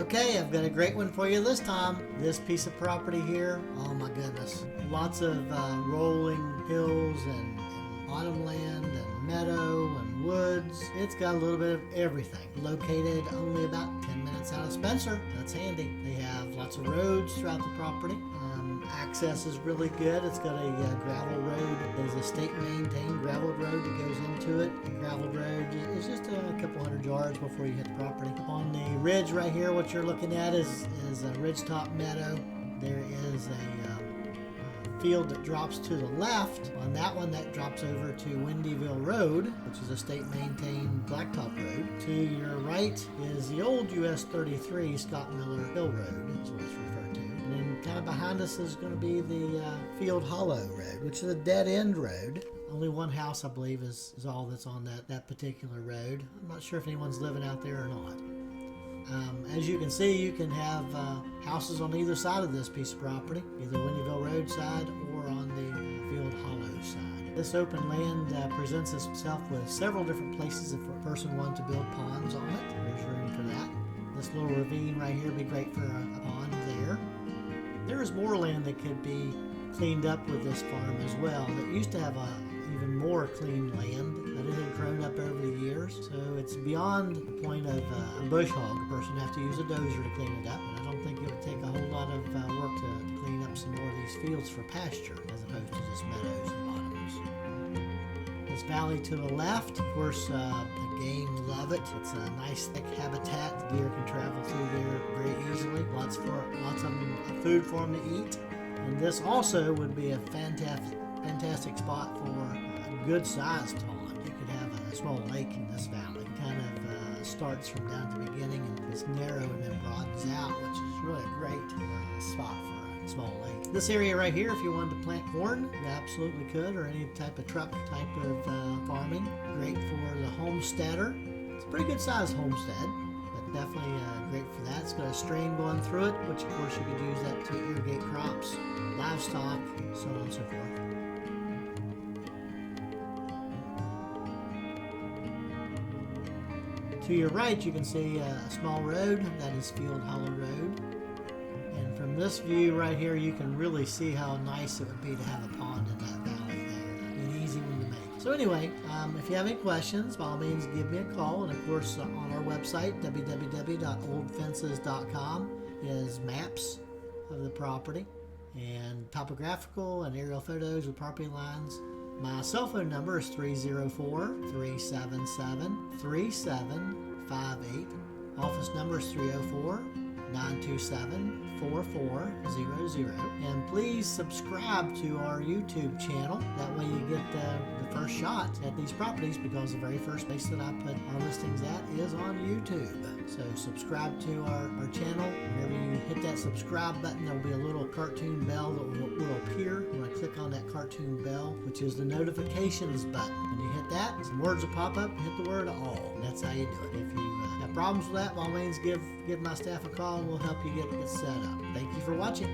Okay, I've got a great one for you this time. This piece of property here, oh my goodness. Lots of rolling hills and bottomland and meadow and woods. It's got a little bit of everything. Located only about 10 minutes out of Spencer. That's handy. They have lots of roads throughout the property. Access is really good. It's got a gravel road. There's a state maintained gravel road that goes into it. The gravel road is just a couple hundred yards before you hit the property. On the ridge right here, what you're looking at is a ridgetop meadow. There is a field that drops to the left. On that one, that drops over to Windyville Road, which is a state maintained blacktop road. To your right is the old US 33 Scott Miller Hill Road, is what it's referred to. And then kind of behind us is going to be the Field Hollow Road, which is a dead-end road. Only one house, I believe, is all that's on that particular road. I'm not sure if anyone's living out there or not. As you can see, you can have houses on either side of this piece of property, either Windyville Road side or on the Field Hollow side. This open land presents itself with several different places if a person wanted to build ponds on it. There's room for that. This little ravine right here would be great for a pond there. There is more land that could be cleaned up with this farm as well. It used to have even more clean land, but it had grown up over the years. So it's beyond the point of a bush hog. A person would have to use a dozer to clean it up, and I don't think it would take a whole lot of work to clean up some more of these fields for pasture as opposed to just meadows and bottoms. This valley to the left, of course, the game love it. It's a nice thick habitat. The deer can travel through there very easily. Lots of food for them to eat. And this also would be a fantastic spot for a good-sized pond. You could have a small lake in this valley. It kind of starts from down at the beginning and it's narrow and then broadens out, which is really a great spot for a small lake. This area right here, if you wanted to plant corn, you absolutely could, or any type of truck type of farming. Great for the homesteader. It's a pretty good-sized homestead. Definitely great for that. It's got a stream going through it, which of course you could use that to irrigate crops, livestock, so on and so forth. To your right, you can see a small road. That is Field Hollow Road. And from this view right here, you can really see how nice it would be to have a pond in that valley there. An easy one to make. So anyway, if you have any questions, by all means give me a call. And of course, on our website, www.oldfences.com, is maps of the property and topographical and aerial photos with property lines. My cell phone number is 304-377-3758. Office number is 304-927-4400. And please subscribe to our YouTube channel. That way you get the first shot at these properties, because the very first place that I put our listings at is on YouTube. So subscribe to our channel. Whenever you hit that subscribe button, there will be a little cartoon bell that will appear. You want to click on that cartoon bell, which is the notifications button. When you hit that, some words will pop up and hit the word all. And that's how you do it. If you have problems with that, by all means give my staff a call and we'll help you get set up. Thank you for watching.